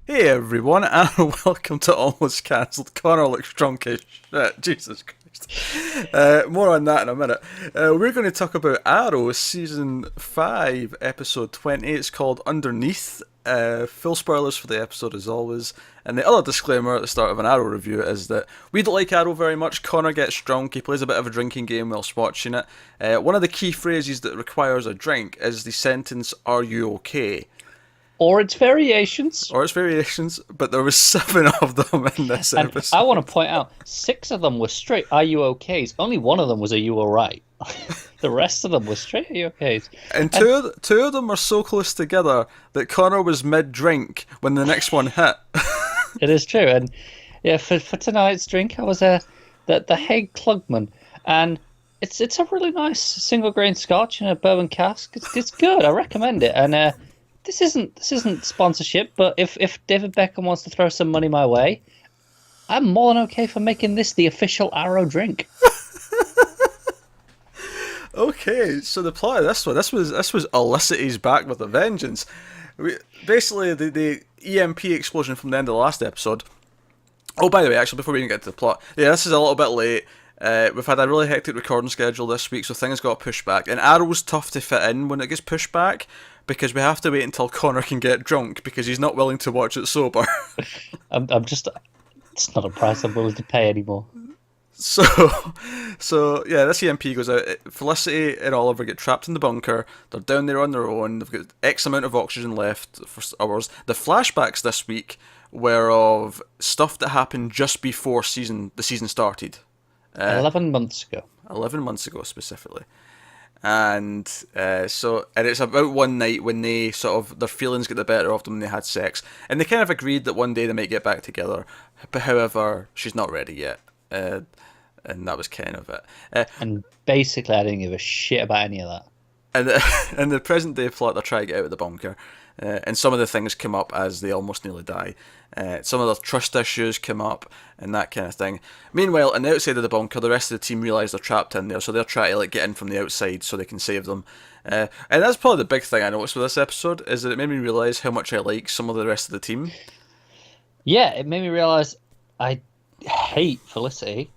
Hey everyone, and welcome to Almost Cancelled. Connor looks drunk as shit. Jesus Christ. More on that in a minute. We're going to talk about Arrow Season 5, Episode 20. It's called Underneath. Full spoilers for the episode as always. And the other disclaimer at the start of an Arrow review is that we don't like Arrow very much. Connor gets drunk, he plays a bit of a drinking game whilst watching it. One of the key phrases that requires a drink is the sentence, "Are you okay?" Or its variations. Or its variations, but there was seven of them in this And I episode. want to point out, six of them were straight "Are you okays?" Only one of them was "Are you alright?" The rest of them were straight "Are you okays?" And And two of them are so close together that Connor was mid-drink when the next one hit. it is true. And yeah, for tonight's drink, I was the Hague Klugman, and it's a really nice single grain Scotch in a bourbon cask. It's good. I recommend it. And this isn't sponsorship, but if David Beckham wants to throw some money my way, I'm more than okay for making this the official Arrow drink. Okay, so the plot of this was Elicity's back with a vengeance. Basically, the EMP explosion from the end of the last episode. Oh, by the way, actually, before we even get to the plot, yeah, this is a little bit late. We've had a really hectic recording schedule this week, so things got pushed back. And Arrow's tough to fit in when it gets pushed back because we have to wait until Connor can get drunk because he's not willing to watch it sober. I'm just, it's not a price I'm willing to pay anymore. So, so yeah, this EMP goes out. Felicity and Oliver get trapped in the bunker. They're down there on their own. They've got X amount of oxygen left for hours. The flashbacks this week were of stuff that happened just before the season started. 11 months ago. 11 months ago specifically. And it's about one night when they sort of their feelings get the better of them when they had sex, and they kind of agreed that one day they might get back together. But however, she's not ready yet, and that was kind of it. And basically, I didn't give a shit about any of that. And in the present day plot, they're trying to get out of the bunker, and some of the things come up as they almost nearly die. Some of the trust issues come up and that kind of thing. Meanwhile, on the outside of the bunker, the rest of the team realise they're trapped in there, so they're trying to get in from the outside so they can save them. And that's probably the big thing I noticed with this episode is that it made me realise how much I like some of the rest of the team. Yeah, it made me realize I hate Felicity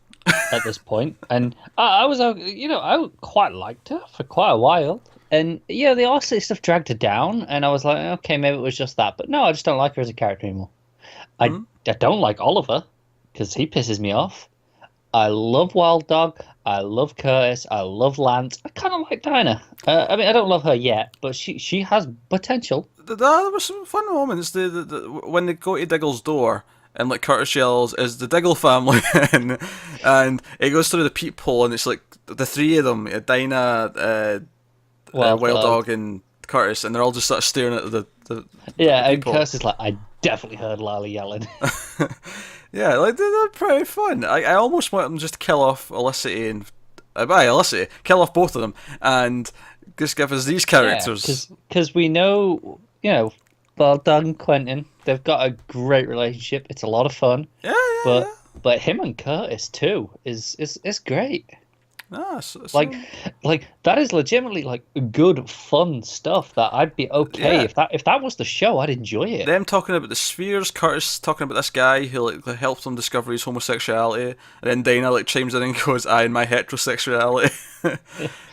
at this point, and I was, I quite liked her for quite a while. And yeah, the RC stuff dragged her down, and I was like, okay, maybe it was just that. But no, I just don't like her as a character anymore. I, Mm-hmm. I don't like Oliver because he pisses me off. I love Wild Dog. I love Curtis. I love Lance. I kind of like Dinah. I mean, I don't love her yet, but she has potential. There were some fun moments. When they go to Diggle's door and Curtis yells, "Is the Diggle family?" and it goes through the peephole and it's like the three of them, Dinah, Wild Dog, and Curtis, and they're all just sort of staring at the Yeah, and peephole. Curtis is like, I definitely heard Lila yelling. Yeah, they're pretty fun. I almost want them just to kill off Felicity and Felicity, kill off both of them, and just give us these Yeah, characters. because we know, Wild Dog and Quentin, they've got a great relationship. It's a lot of fun, Yeah, yeah, but yeah. but him and Curtis too is great. Ah, Like, that is legitimately like good, fun stuff that I'd be okay yeah. if that was the show. I'd enjoy it. Them talking about the spheres, Curtis talking about this guy who helps him discover his homosexuality, and then Dinah chimes in and goes, "I and my heterosexuality."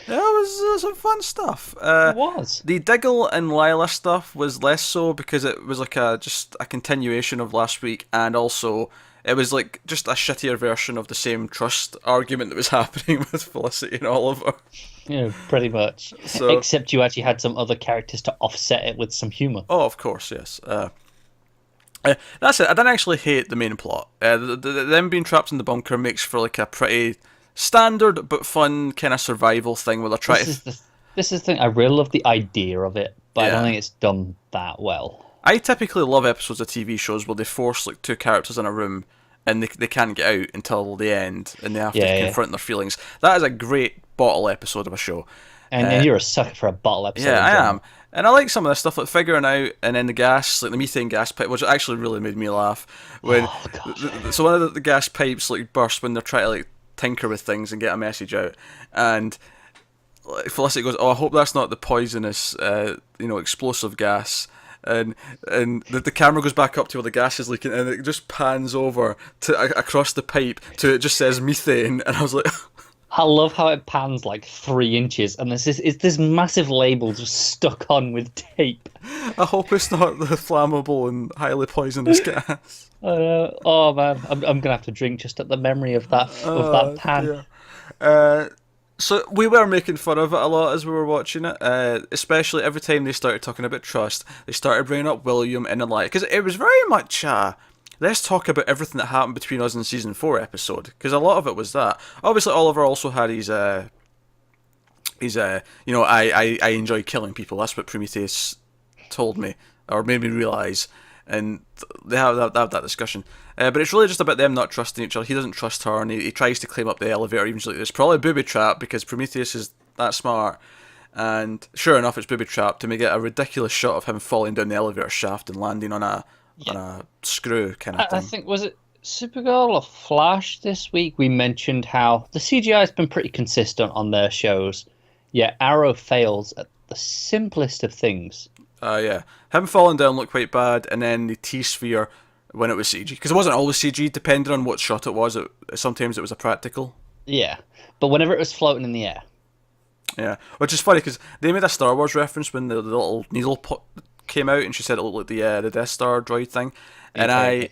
Yeah, it was some fun stuff. It was. The Diggle and Lila stuff was less so because it was just a continuation of last week, and also it was just a shittier version of the same trust argument that was happening with Felicity and Oliver. Pretty much. So, Except you actually had some other characters to offset it with some humor. oh, of course, yes. That's it. I didn't actually hate the main plot. Them being trapped in the bunker makes for a pretty standard but fun kind of survival thing where they're trying This to. is the thing. I really love the idea of it, but I don't Yeah. think it's done that well. I typically love episodes of TV shows where they force two characters in a room and they can't get out until the end and they have to Yeah, yeah. confront their feelings. That is a great bottle episode of a show. And you're a sucker for a bottle episode. Yeah, in I general. am. And I like some of this stuff, like figuring out, and then the gas, like the methane gas pipe, which actually really made me laugh. When Oh gosh. so one of the gas pipes burst when they're trying to tinker with things and get a message out, and Felicity goes, "Oh, I hope that's not the poisonous, explosive gas." and the camera goes back up to where the gas is leaking, and it just pans over to across the pipe to it just says methane, and I was like. I love how it pans like 3 inches, and it's this massive label just stuck on with tape. I hope it's not the flammable and highly poisonous gas. Oh man, I'm gonna have to drink just at the memory of that pan. Dear. So we were making fun of it a lot as we were watching it, especially every time they started talking about trust, they started bringing up William and the like, because it was very much let's talk about everything that happened between us in season 4 episode, because a lot of it was that. Obviously, Oliver also had his I enjoy killing people. That's what Prometheus told me, or made me realise, and they have that discussion. But it's really just about them not trusting each other. He doesn't trust her, and he tries to climb up the elevator, even like, it's probably a booby trap, because Prometheus is that smart. And sure enough, it's booby trap to make it a ridiculous shot of him falling down the elevator shaft and landing on a screw kind of thing. I think, was it Supergirl or Flash this week? We mentioned how the CGI has been pretty consistent on their shows, yet Arrow fails at the simplest of things. Yeah. Him falling down looked quite bad, and then the T-sphere when it was CG. Because it wasn't always CG, depending on what shot it was. Sometimes it was a practical. Yeah, but whenever it was floating in the air. Yeah, which is funny, because they made a Star Wars reference when the little needle came out, and she said it looked like the Death Star droid thing. And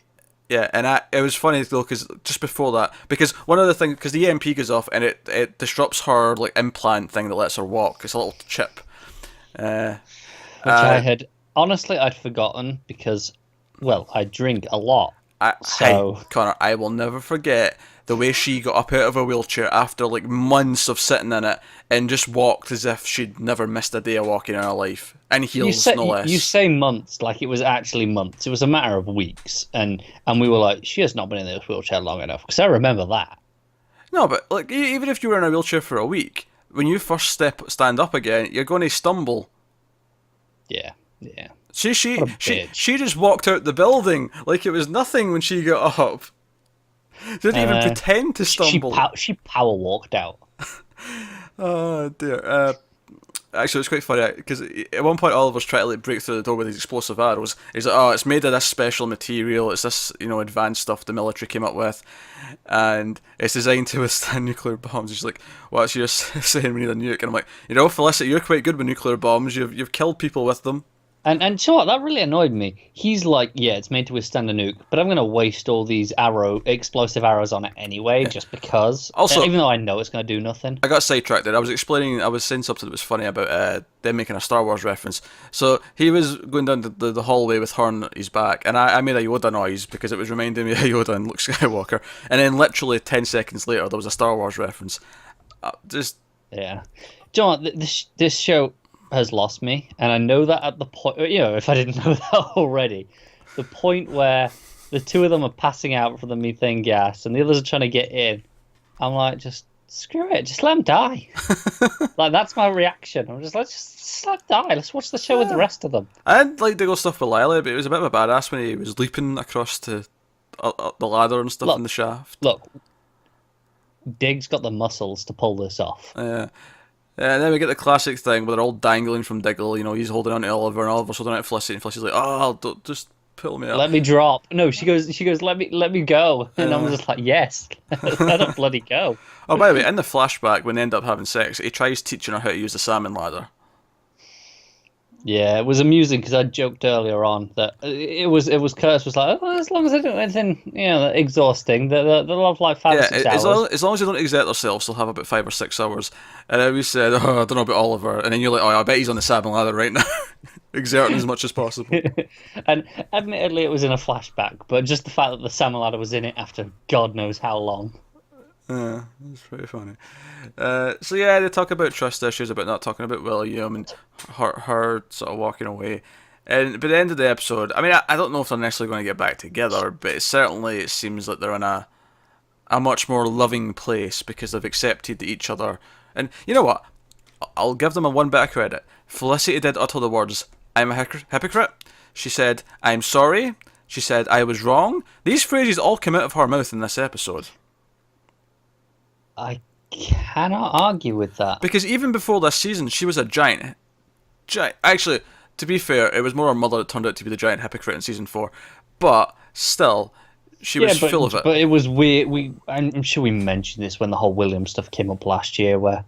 it was funny though, because just before that, because one of the things, because the EMP goes off and it disrupts her like implant thing that lets her walk. It's a little chip. Which I'd forgotten because, well, I drink a lot. Hey, Connor, I will never forget the way she got up out of her wheelchair after like months of sitting in it and just walked as if she'd never missed a day of walking in her life. And heels, no less. You say months like it was actually months. It was a matter of weeks. And we were like, she has not been in this wheelchair long enough. Because I remember that. No, but like even if you were in a wheelchair for a week, when you first stand up again, you're going to stumble. Yeah. She just walked out the building like it was nothing when she got up. Didn't even pretend to stumble. She power walked out. Oh dear. Actually, it's quite funny because at one point Oliver's trying to like break through the door with these explosive arrows. He's like, "Oh, it's made of this special material. It's this, advanced stuff the military came up with, and it's designed to withstand nuclear bombs." He's like, "What's you saying we need a nuke?" And I'm like, Felicity, you're quite good with nuclear bombs. You've killed people with them. And you know what? That really annoyed me. He's like, yeah, it's made to withstand a nuke, but I'm going to waste all these explosive arrows on it anyway, just because. Also, even though I know it's going to do nothing. I got sidetracked there. I was saying something that was funny about them making a Star Wars reference. So he was going down the hallway with her on his back, and I made a Yoda noise because it was reminding me of Yoda and Luke Skywalker. And then literally 10 seconds later, there was a Star Wars reference. Yeah. Do you know what? This show has lost me, and I know that at the point, if I didn't know that already, the point where the two of them are passing out from the methane gas and the others are trying to get in, I'm like, just screw it, just let them die. Like, that's my reaction. I'm just like, just let them die. Let's watch the show with the rest of them. I didn't like the go stuff with Lila, but it was a bit of a badass when he was leaping across to the ladder and stuff in the shaft. Look, Dig's got the muscles to pull this off. Yeah. Yeah, and then we get the classic thing where they're all dangling from Diggle. He's holding on to Oliver, and Oliver's holding on to Felicity, and Felicity's like, "Oh, don't, just pull me up. Let me drop." No, she goes, let me go. And I'm just like, yes, let her bloody go. Oh, by the way, in the flashback, when they end up having sex, he tries teaching her how to use the salmon ladder. Yeah, it was amusing because I joked earlier on that it was Curtis was like, as long as I don't do anything, exhausting, they'll have like 5 or 6 hours. As long as they don't exert themselves, they'll have about 5 or 6 hours. And then we said, "Oh, I don't know about Oliver," and then you're like, "Oh, I bet he's on the salmon ladder right now, exerting as much as possible." And admittedly, it was in a flashback, but just the fact that the salmon ladder was in it after God knows how long. Yeah, it's pretty funny. So yeah, they talk about trust issues, about not talking about William and her sort of walking away. And by the end of the episode, I mean, I don't know if they're necessarily going to get back together, but it seems like they're in a much more loving place because they've accepted each other. And you know what? I'll give them one bit of credit. Felicity did utter the words, "I'm a hypocrite." She said, "I'm sorry." She said, "I was wrong." These phrases all come out of her mouth in this episode. I cannot argue with that. Because even before this season, she was a giant. Actually, to be fair, it was more her mother that turned out to be the giant hypocrite in season 4. But still, she was full of it. But it was weird. I'm sure we mentioned this when the whole William stuff came up last year, where,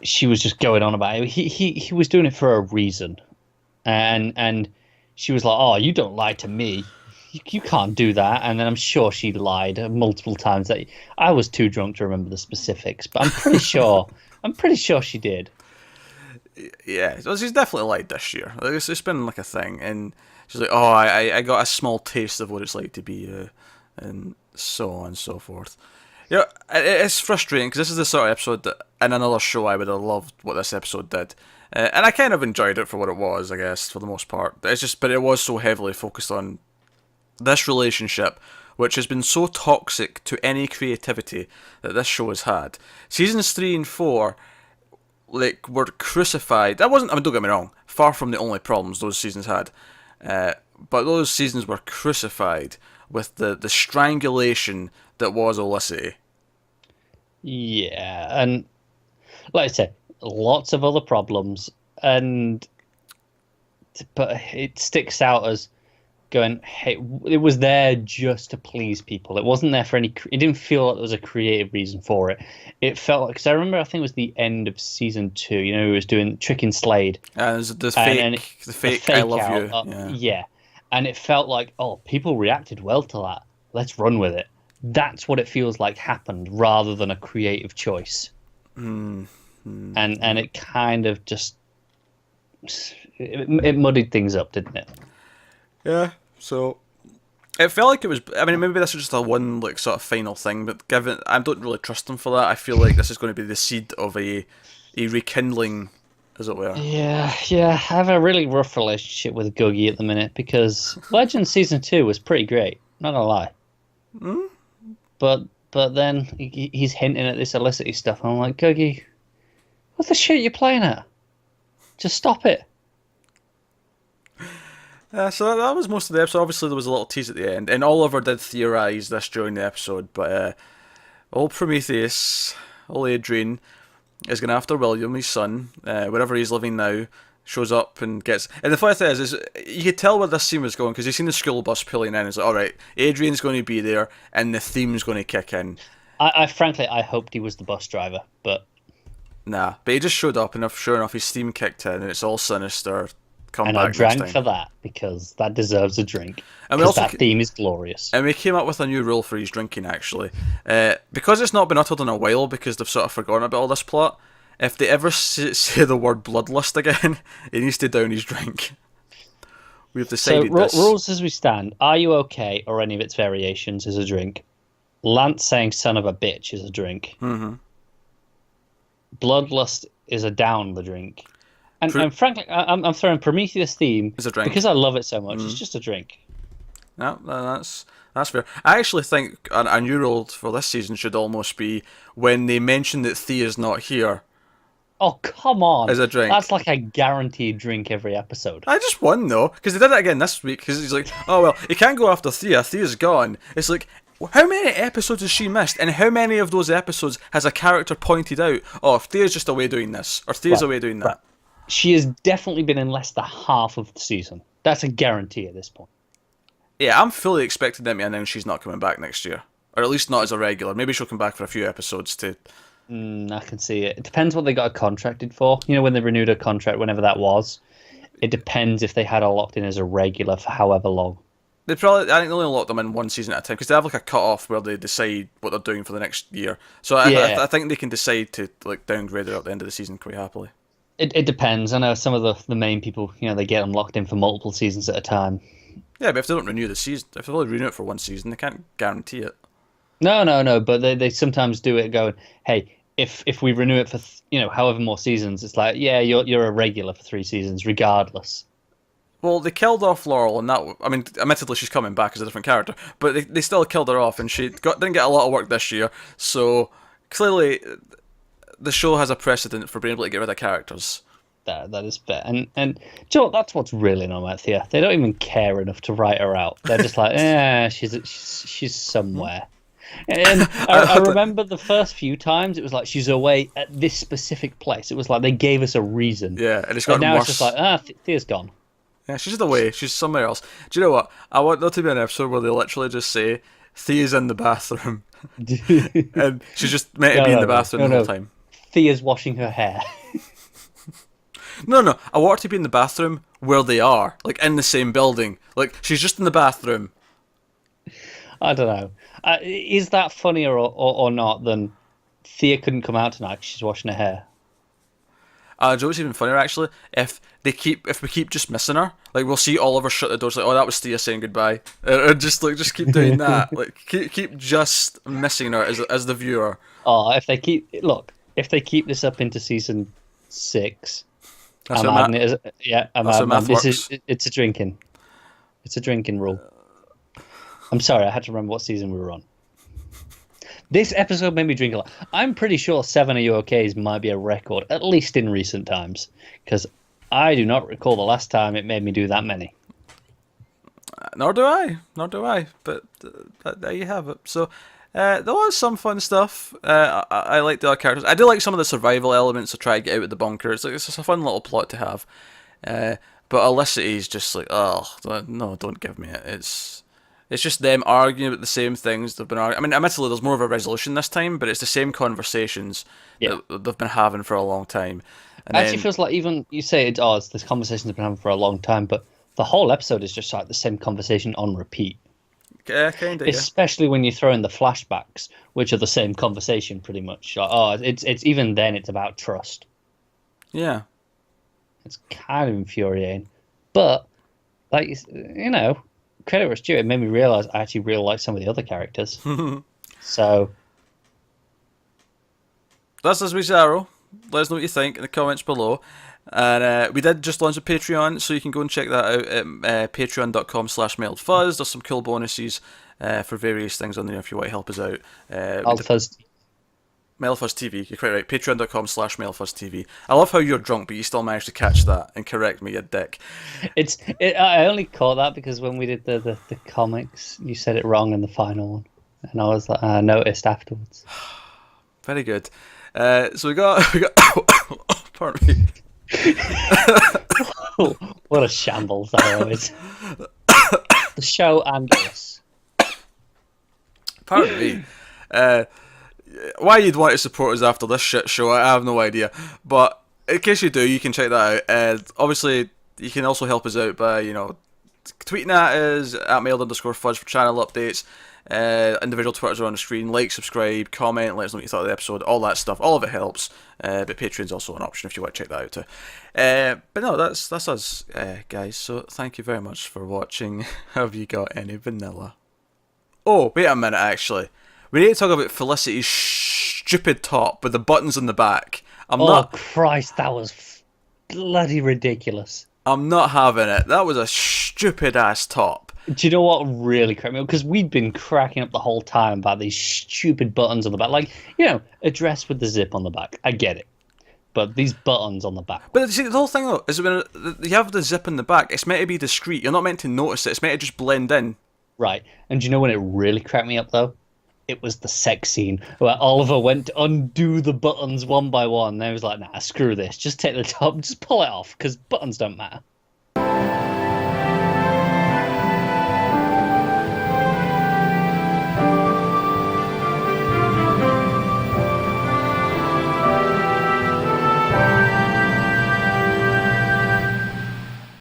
she was just going on about it. He was doing it for a reason, and she was like, "Oh, you don't lie to me. You can't do that." And then I'm sure she lied multiple times. That I was too drunk to remember the specifics, but I'm pretty sure. I'm pretty sure she did. Yeah, well, she's definitely lied this year. It's been like a thing, and she's like, "Oh, I got a small taste of what it's like to be," and so on and so forth. Yeah, it's frustrating because this is the sort of episode that in another show I would have loved what this episode did, and I kind of enjoyed it for what it was, I guess, for the most part. But it was so heavily focused on this relationship, which has been so toxic to any creativity that this show has had. Seasons 3 and 4, like, were crucified. That wasn't. I mean, don't get me wrong. Far from the only problems those seasons had, but those seasons were crucified with the strangulation that was Olicity. Yeah, and like I said, lots of other problems, but it sticks out as going, hey, it was there just to please people. It wasn't there for any. It didn't feel like there was a creative reason for it. It felt like, because I remember, I think it was the end of season 2. He was doing Tricking Slade. And the fake I love out, you. Yeah, and it felt like, oh, people reacted well to that. Let's run with it. That's what it feels like happened, rather than a creative choice. And it kind of just it muddied things up, didn't it? Yeah. So it felt like it was. I mean, maybe this was just a one like sort of final thing, but given I don't really trust them for that, I feel like this is going to be the seed of a rekindling, as it were. Yeah. I have a really rough relationship with Googie at the minute because Legend season 2 was pretty great. Not gonna lie. But then he's hinting at this Olicity stuff, and I'm like, Googie, what the shit are you playing at? Just stop it. So that was most of the episode. Obviously, there was a little tease at the end, and Oliver did theorise this during the episode, but old Prometheus, old Adrian, is going to after William, his son, wherever he's living now, shows up and gets... And the funny thing is you could tell where this scene was going, because you've seen the school bus pulling in, it's like, alright, Adrian's going to be there, and the theme's going to kick in. I frankly, I hoped he was the bus driver, but... Nah, but he just showed up, and sure enough, his theme kicked in, and it's all sinister. And I drank for that, because that deserves a drink. And because that theme is glorious. And we came up with a new rule for his drinking, actually. Because it's not been uttered in a while, because they've sort of forgotten about all this plot, if they ever say the word bloodlust again, he needs to down his drink. We've decided this. Rules as we stand. Are you okay, or any of its variations, is a drink. Lance saying son of a bitch is a drink. Mm-hmm. Bloodlust is a down the drink. And frankly, I'm throwing Prometheus theme is a drink. Because I love it so much. It's just a drink. No, that's fair. I actually think a new rule for this season should almost be when they mention that Thea's not here. Oh, come on. As a drink. That's like a guaranteed drink every episode. I just won, though, because they did it again this week, because he's like, oh, well, he can't go after Thea. Thea's gone. It's like, how many episodes has she missed, and how many of those episodes has a character pointed out, oh, Thea's just away doing this, or Thea's away doing that? Right. She has definitely been in less than half of the season. That's a guarantee at this point. Yeah, I'm fully expecting them to announce she's not coming back next year. Or at least not as a regular. Maybe she'll come back for a few episodes too. I can see it. It depends what they got her contracted for. You know, when they renewed her contract, whenever that was. It depends if they had her locked in as a regular for however long. I think they only lock them in one season at a time, because they have like a cut-off where they decide what they're doing for the next year. So I think they can decide to like downgrade her at the end of the season quite happily. It depends. I know some of the main people, they get them locked in for multiple seasons at a time. Yeah, but if they don't renew the season, if they only renew it for one season, they can't guarantee it. No, but they sometimes do it going, hey, if we renew it for however more seasons, it's like, yeah, you're a regular for 3 seasons regardless. Well, they killed off Laurel, and that, I mean, admittedly she's coming back as a different character, but they still killed her off, and she didn't get a lot of work this year, so clearly the show has a precedent for being able to get rid of characters. That is fair. And Joe, that's what's really annoying about Thea. They don't even care enough to write her out. They're just like, she's somewhere. And I remember the first few times it was like she's away at this specific place. It was like they gave us a reason. Yeah, and it's And gotten now worse. it's just like, Thea's gone. Yeah, she's just away. She's somewhere else. Do you know what? I want there to be an episode where they literally just say Thea's in the bathroom, and she's just meant to be in the bathroom the whole time. Thea's washing her hair. No, I want her to be in the bathroom where they are, like in the same building. Like she's just in the bathroom. I don't know. Is that funnier or not than Thea couldn't come out tonight because she's washing her hair? Do you know what's even funnier actually? If we keep just missing her, like we'll see Oliver shut the doors, like, oh, that was Thea saying goodbye, and just keep doing that, like keep just missing her as the viewer. Oh, if they keep this up into season 6, That's I'm what adding it as, yeah, I'm that's adding what math it's a drinking rule. I'm sorry, I had to remember what season we were on. This episode made me drink a lot. I'm pretty sure 7 Are You OKs might be a record, at least in recent times, because I do not recall the last time it made me do that many. Nor do I. But there you have it. So there was some fun stuff. I like the other characters. I do like some of the survival elements to try to get out of the bunker. It's just a fun little plot to have. But Elicity's just like, oh no, don't give me it. It's just them arguing about the same things they've been arguing. I mean, admittedly, there's more of a resolution this time, but it's the same conversations that they've been having for a long time. And It actually feels like even you say it's this conversation they've been having for a long time, but the whole episode is just like the same conversation on repeat. Kind of, yeah. Especially when you throw in the flashbacks, which are the same conversation pretty much. Like, it's even then it's about trust. Yeah. It's kind of infuriating, but like credit where it's due. It made me realize I actually really like some of the other characters. So that's this week's Arrow. Let us know what you think in the comments below. And we did just launch a Patreon, so you can go and check that out at patreon.com/mailedfuzz. There's some cool bonuses for various things on there if you want to help us out. MailFuzz TV, you're quite right. Patreon.com/MailFuzz TV. I love how you're drunk, but you still managed to catch that and correct me, you dick. I only caught that because when we did the comics, you said it wrong in the final one, and I was like, I noticed afterwards. Very good. So we got pardon me. What a shambles that is. The show and us. Pardon me. Why you'd want to support us after this shit show, I have no idea. But in case you do, you can check that out. Obviously, you can also help us out by, tweeting at us at mailed_fuzz for channel updates. Individual Twitters are on the screen. Like, subscribe, comment, let us know what you thought of the episode. All that stuff. All of it helps. But Patreon's also an option if you want to check that out too. But no, that's us, guys. So thank you very much for watching. Have you got any vanilla? Oh, wait a minute, actually. We need to talk about Felicity's stupid top with the buttons in the back. Christ, that was bloody ridiculous. I'm not having it. That was a stupid ass top. Do you know what really cracked me up? Because we'd been cracking up the whole time about these stupid buttons on the back. Like, a dress with the zip on the back. I get it. But these buttons on the back. But see, the whole thing, though, is when you have the zip in the back, it's meant to be discreet. You're not meant to notice it. It's meant to just blend in. Right. And do you know when it really cracked me up, though? It was the sex scene where Oliver went to undo the buttons one by one. And I was like, nah, screw this. Just take the top, just pull it off, because buttons don't matter.